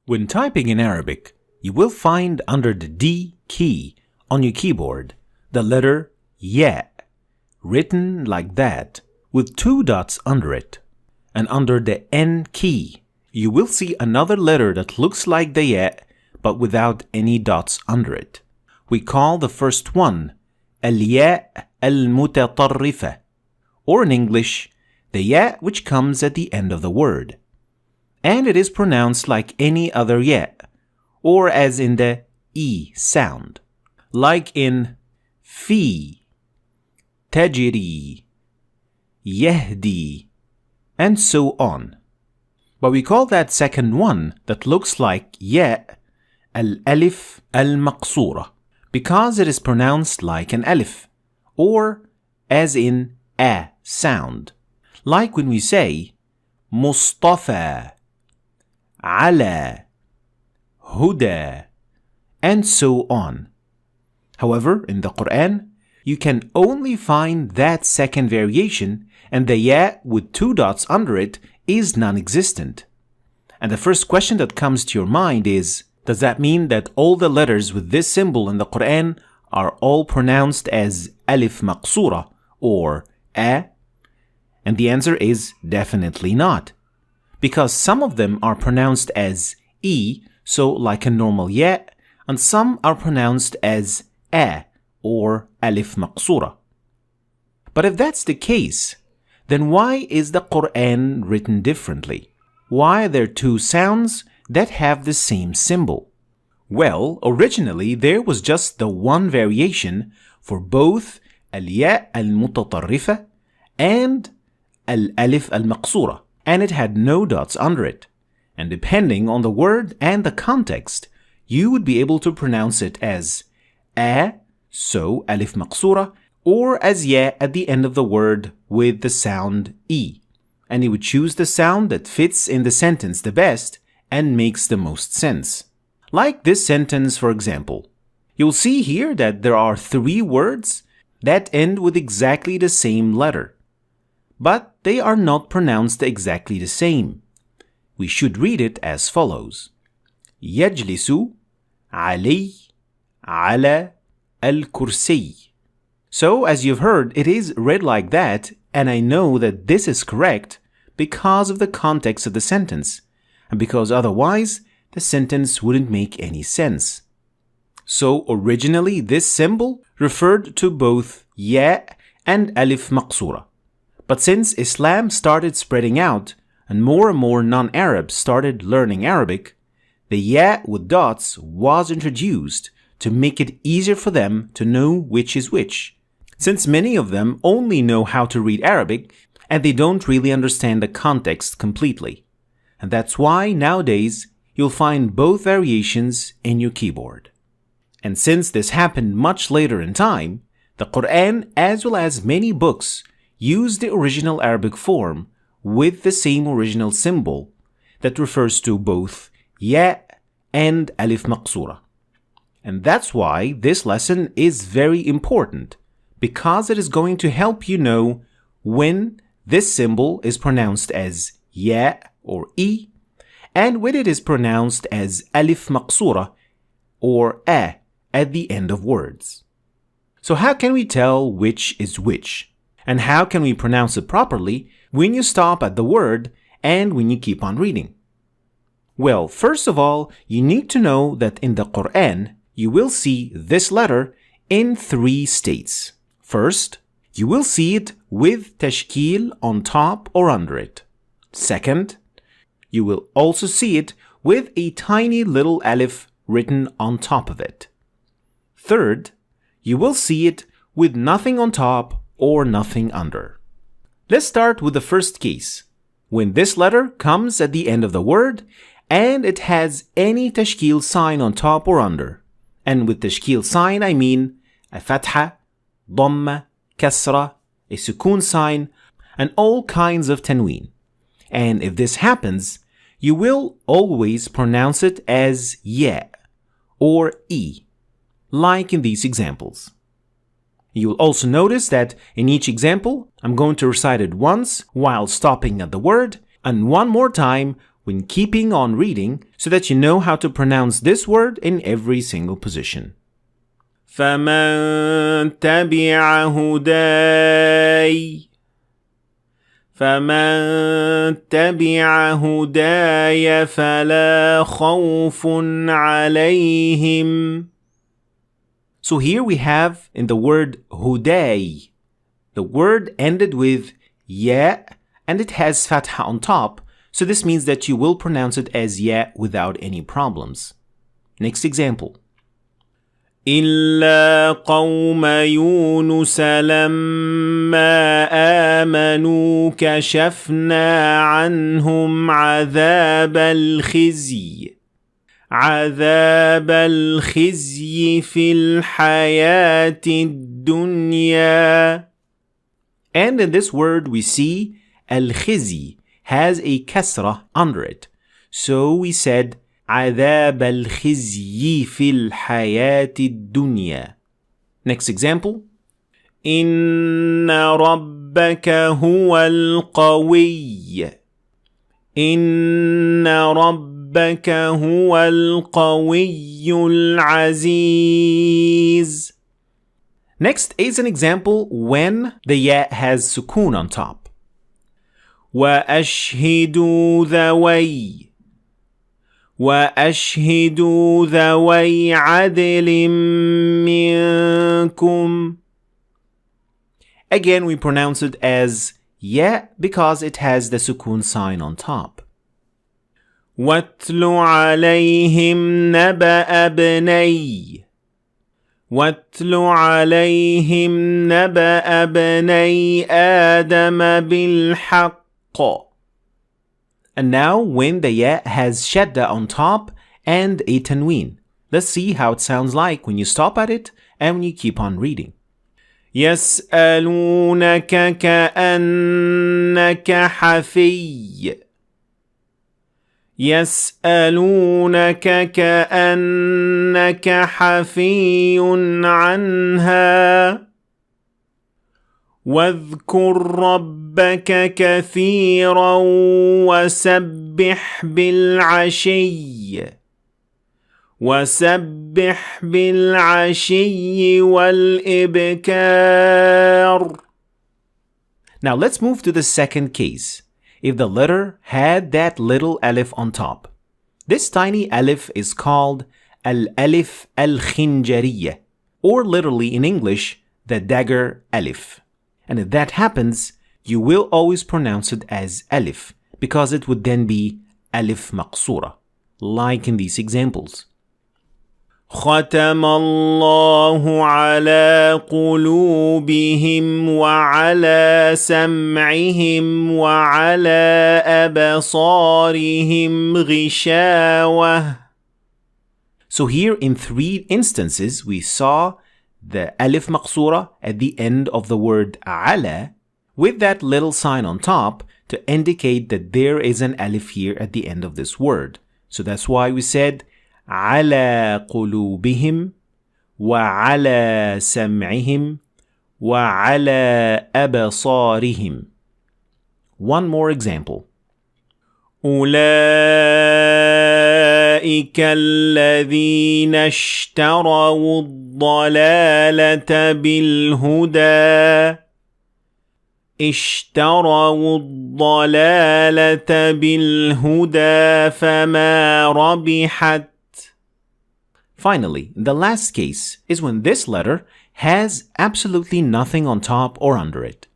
When typing in Arabic, you will find under the D key on your keyboard the letter Ya, written like that, with 2 dots under it. And under the N key, you will see another letter that looks like the Ya, but without any dots under it. We call the first one al-Ya al-mutatarrifa, or in English, the Ya which comes at the end of the word. And it is pronounced like any other Ya, or as in the E sound, like in fi, tajri, yahdi, and so on. But we call that second one that looks like Ya al-alif al-maqsura, because it is pronounced like an alif, or as in A sound, like when we say Mustafa, Ala, Huda, and so on. However, in the Quran, you can only find that second variation, and the Ya with 2 dots under it is non-existent. And the first question that comes to your mind is, does that mean that all the letters with this symbol in the Quran are all pronounced as alif maqsura or A? And the answer is definitely not, because some of them are pronounced as E, so like a normal Ya, and some are pronounced as A or alif maqsura. But if that's the case, then why is the Quran written differently? Why are there 2 sounds that have the same symbol? Well, originally there was just the one variation for both al-Ya al-mutatarrifa and al-alif al-maqsura, and it had no dots under it. And depending on the word and the context, you would be able to pronounce it as A, so alif maqsura, or as Ya at the end of the word with the sound E. And you would choose the sound that fits in the sentence the best and makes the most sense. Like this sentence, for example. You'll see here that there are 3 words that end with exactly the same letter, but they are not pronounced exactly the same. We should read it as follows. يجلس علي على الكرسي. So, as you've heard, it is read like that, and I know that this is correct because of the context of the sentence, and because otherwise the sentence wouldn't make any sense. So, originally this symbol referred to both Ya and alif maqsura. But since Islam started spreading out and more non-Arabs started learning Arabic, the Ya with dots was introduced to make it easier for them to know which is which, since many of them only know how to read Arabic and they don't really understand the context completely. And that's why nowadays you'll find both variations in your keyboard. And since this happened much later in time, the Quran as well as many books use the original Arabic form with the same original symbol that refers to both Ya and alif maqsura. And that's why this lesson is very important, because it is going to help you know when this symbol is pronounced as Ya or E, and when it is pronounced as alif maqsura or A at the end of words. So how can we tell which is which? And how can we pronounce it properly when you stop at the word and when you keep on reading? Well, first of all, you need to know that in the Quran, you will see this letter in 3 states. First, you will see it with tashkil on top or under it. Second, you will also see it with a tiny little alif written on top of it. Third, you will see it with nothing on top or nothing under. Let's start with the first case, when this letter comes at the end of the word and it has any tashkil sign on top or under. And with tashkil sign, I mean a fatha, dhamma, kasra, a sukun sign, and all kinds of tanween. And if this happens, you will always pronounce it as Ya or E, like in these examples. You will also notice that in each example, I'm going to recite it once while stopping at the word, and one more time when keeping on reading so that you know how to pronounce this word in every single position. فمن تبع هداي فلا خوف عليهم. So here we have in the word huday, the word ended with ya and it has fatha on top, so this means that you will pronounce it as ya without any problems. Next example. إلا قوم يونس لما آمنوا كشفنا عنهم عذاب الخزي في الحياة الدنيا. And in this word we see al-khizi has a kasra under it. So we said عذاب الخزي في الحياة الدنيا. Next example. إن ربك هو القوي العزيز. Next is an example when the ya has sukun on top. وأشهدوا ذوي عدل منكم. Again, we pronounce it as ya because it has the sukun sign on top. واتل عليهم نبأ بني آدم بالحق. And now when the ya has shadda on top and a tanween. Let's see how it sounds like when you stop at it and when you keep on reading. يسألونك كأنك حفي عنها واذكر ربك كثيرا وسبح بالعشي والإبكار. Now let's move to the second case. If the letter had that little alif on top. This tiny alif is called al-alif al-khinjariyya, or literally in English, the dagger alif. And if that happens, you will always pronounce it as alif, because it would then be alif maqsura, like in these examples. ختم الله على قلوبهم وعلى سمعهم وعلى أبصارهم غشاوة. So here in 3 instances we saw the alif maqsura at the end of the word ala with that little sign on top to indicate that there is an alif here at the end of this word. So that's why we said على قلوبهم وعلى سمعهم وعلى أبصارهم. One more example. أولئك الذين اشتروا الضلالة بالهدى فما ربحت. Finally, the last case is when this letter has absolutely nothing on top or under it.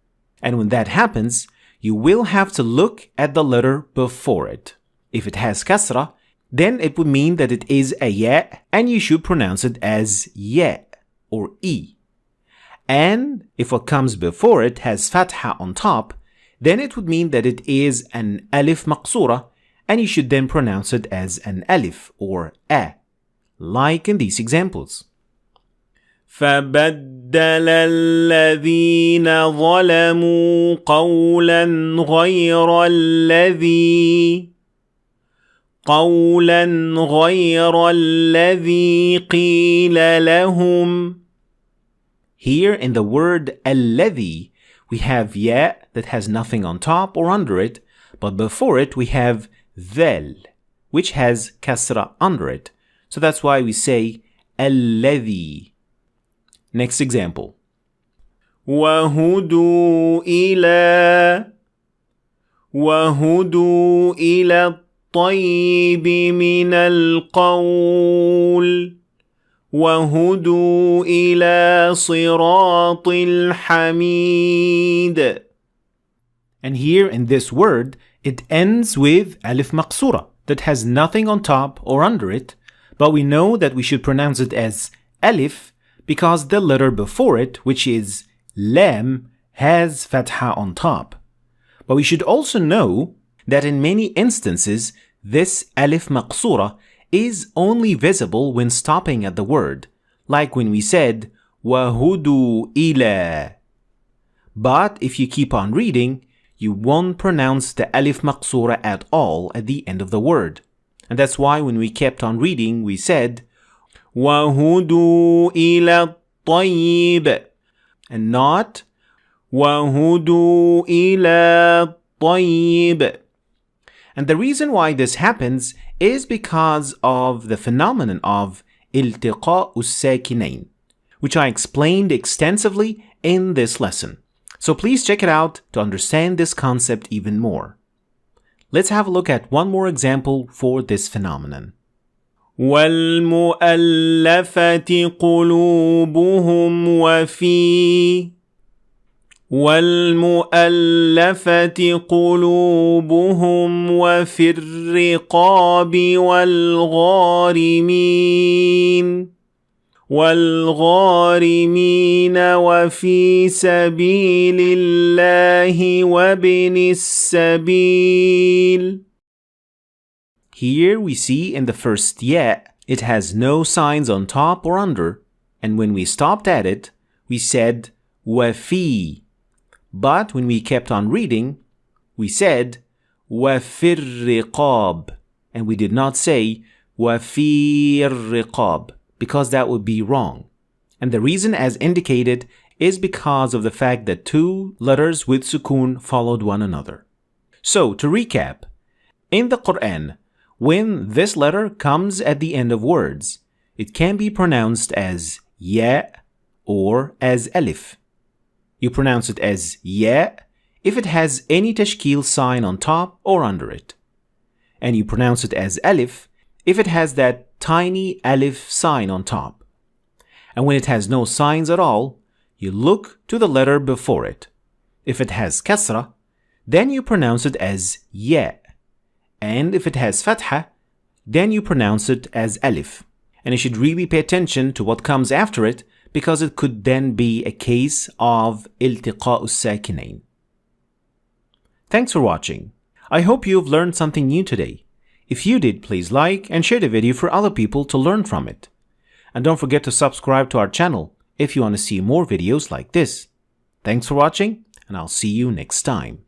And when that happens, you will have to look at the letter before it. If it has kasra, then it would mean that it is a ya and you should pronounce it as ya or e. And if what comes before it has fatha on top, then it would mean that it is an alif maqsura and you should then pronounce it as an alif or a, like in these examples. فبدل الذين ظلموا قولا غير الذي قيل لهم. Here in the word الذي, we have ya that has nothing on top or under it, but before it we have dhal, which has kasra under it. So that's why we say الذي. Next example. وهدوا إلى الطيب من القول وهدوا إلى صراط الحميد. And here in this word, it ends with alif maqsura that has nothing on top or under it, but we know that we should pronounce it as alif because the letter before it, which is lam, has fatha on top. But we should also know that in many instances, this alif maqsura is only visible when stopping at the word, like when we said وَهُدُوا إِلَى. But if you keep on reading, you won't pronounce the alif maqsura at all at the end of the word. And that's why when we kept on reading, we said وَهُدُوا إِلَى الطَّيِّبِ and not وَهُدُوا إِلَى الطَّيِّبِ. And the reason why this happens is because of the phenomenon of التقاء الساكنين, which I explained extensively in this lesson. So please check it out to understand this concept even more. Let's have a look at one more example for this phenomenon. وَالْمُؤَلَّفَةِ قُلُوبُهُمْ وفي الرقاب والغارمين وفي سبيل الله وابن السبيل. Here we see in the first ya, it has no signs on top or under, and when we stopped at it, we said wafi. But when we kept on reading, we said وَفِي الرِّقَابِ, and we did not say وَفِي الرِّقَابِ because that would be wrong. And the reason as indicated is because of the fact that two letters with sukoon followed one another. So to recap, in the Quran, when this letter comes at the end of words, it can be pronounced as ya or as alif. You pronounce it as ya if it has any tashkil sign on top or under it. And you pronounce it as alif if it has that tiny alif sign on top. And when it has no signs at all, you look to the letter before it. If it has kasra, then you pronounce it as ya. And if it has fatha, then you pronounce it as alif. And you should really pay attention to what comes after it, because it could then be a case of التقاء الساكنين. Thanks for watching. I hope you've learned something new today. If you did, please like and share the video for other people to learn from it. And don't forget to subscribe to our channel if you want to see more videos like this. Thanks for watching, and I'll see you next time.